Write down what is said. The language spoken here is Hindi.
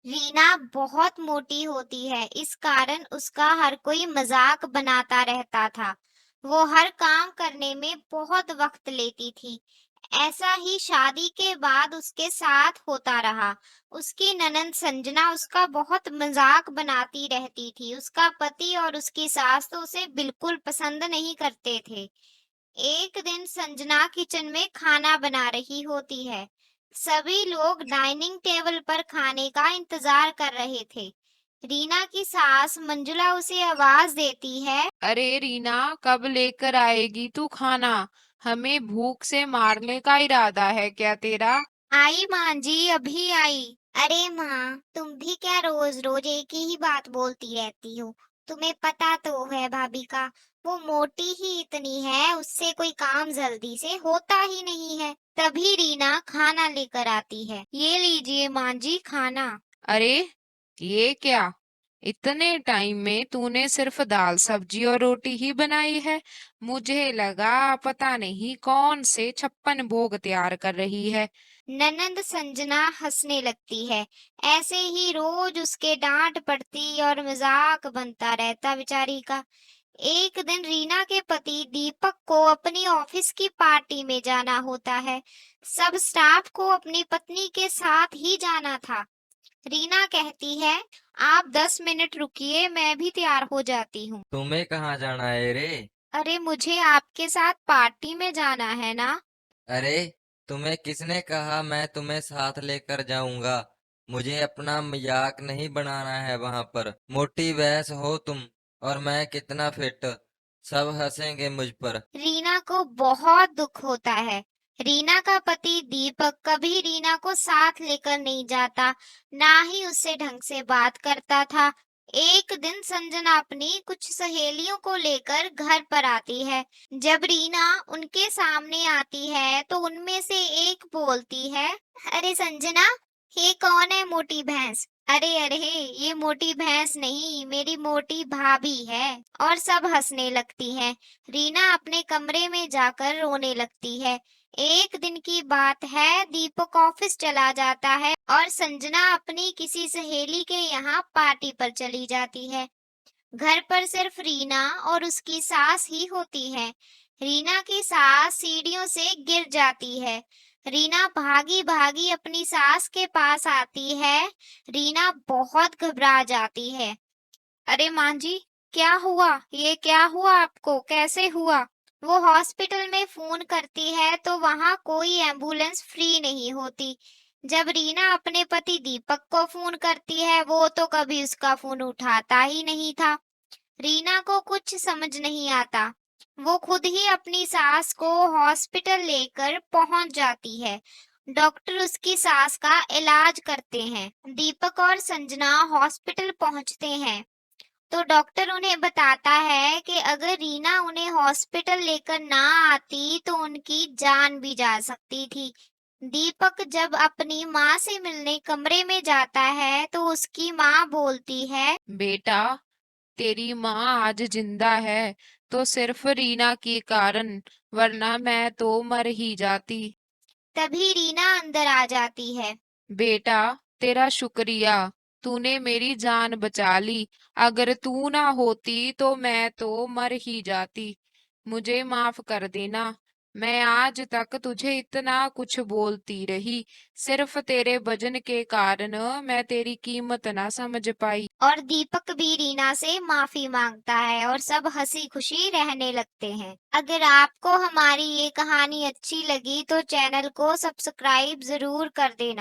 रीना बहुत मोटी होती है, इस कारण उसका हर कोई मजाक बनाता रहता था। वो हर काम करने में बहुत वक्त लेती थी। ऐसा ही शादी के बाद उसके साथ होता रहा। उसकी ननंद संजना उसका बहुत मजाक बनाती रहती थी। उसका पति और उसकी सास तो उसे बिल्कुल पसंद नहीं करते थे। एक दिन संजना किचन में खाना बना रही होती है। सभी लोग डाइनिंग टेबल पर खाने का इंतजार कर रहे थे। रीना की सास मंजुला उसे आवाज देती है। अरे रीना, कब लेकर आएगी तू खाना? हमें भूख से मारने का इरादा है क्या तेरा? आई माँ जी, अभी आई। अरे माँ, तुम भी क्या रोज रोज एक ही बात बोलती रहती हो। तुम्हें पता तो है भाभी का, वो मोटी ही इतनी है, उससे कोई काम जल्दी से होता ही नहीं है। तभी रीना खाना लेकर आती है। ये लीजिए माँ जी खाना। अरे ये क्या, इतने टाइम में तूने सिर्फ दाल सब्जी और रोटी ही बनाई है? मुझे लगा पता नहीं कौन से 56 भोग तैयार कर रही है। ननंद संजना हंसने लगती है। ऐसे ही रोज उसके डांट पड़ती और मजाक बनता रहता बेचारी का। एक दिन रीना के पति दीपक को अपनी ऑफिस की पार्टी में जाना होता है। सब स्टाफ को अपनी पत्नी के साथ ही जाना था। रीना कहती है, आप 10 मिनट रुकिए, मैं भी तैयार हो जाती हूँ। तुम्हें कहाँ जाना है रे? अरे मुझे आपके साथ पार्टी में जाना है ना। अरे, तुम्हें किसने कहा मैं तुम्हें साथ लेकर जाऊंगा? मुझे अपना मजाक नहीं बनाना है वहां पर। मोटी भैंस हो तुम, और मैं कितना फिट। सब हंसेंगे मुझ पर। रीना को बहुत दुख होता है। रीना का पति दीपक कभी रीना को साथ लेकर नहीं जाता, ना ही उससे ढंग से बात करता था। एक दिन संजना अपनी कुछ सहेलियों को लेकर घर पर आती है। जब रीना उनके सामने आती है तो उनमें से एक बोलती है, अरे संजना, ये कौन है मोटी भैंस? अरे अरे, ये मोटी भैंस नहीं, मेरी मोटी भाभी है। और सब हंसने लगती हैं। रीना अपने कमरे में जाकर रोने लगती है। एक दिन की बात है, दीपक ऑफिस चला जाता है और संजना अपनी किसी सहेली के यहाँ पार्टी पर चली जाती है। घर पर सिर्फ रीना और उसकी सास ही होती है। रीना की सास सीढ़ियों से गिर जाती है। रीना भागी भागी अपनी सास के पास आती है। रीना बहुत घबरा जाती है। अरे माँ जी, क्या हुआ? ये क्या हुआ आपको? कैसे हुआ? वो हॉस्पिटल में फोन करती है तो वहां कोई एम्बुलेंस फ्री नहीं होती। जब रीना अपने पति दीपक को फोन करती है, वो तो कभी उसका फोन उठाता ही नहीं था। रीना को कुछ समझ नहीं आता। वो खुद ही अपनी सास को हॉस्पिटल लेकर पहुंच जाती है। डॉक्टर उसकी सास का इलाज करते हैं। दीपक और संजना हॉस्पिटल पहुंचते हैं तो डॉक्टर उन्हें बताता है कि अगर रीना उन्हें हॉस्पिटल लेकर ना आती तो उनकी जान भी जा सकती थी। दीपक जब अपनी माँ से मिलने कमरे में जाता है तो उसकी माँ बोलती है। बेटा, तेरी माँ आज जिंदा है तो सिर्फ रीना के कारण, वरना मैं तो मर ही जाती। तभी रीना अंदर आ जाती है। बेटा, तेरा शुक्रिया, तूने मेरी जान बचा ली। अगर तू ना होती तो मैं तो मर ही जाती। मुझे माफ कर देना। मैं आज तक तुझे इतना कुछ बोलती रही, सिर्फ तेरे वजन के कारण मैं तेरी कीमत ना समझ पाई। और दीपक भी रीना से माफी मांगता है और सब हंसी खुशी रहने लगते हैं। अगर आपको हमारी ये कहानी अच्छी लगी तो चैनल को सब्सक्राइब जरूर कर देना।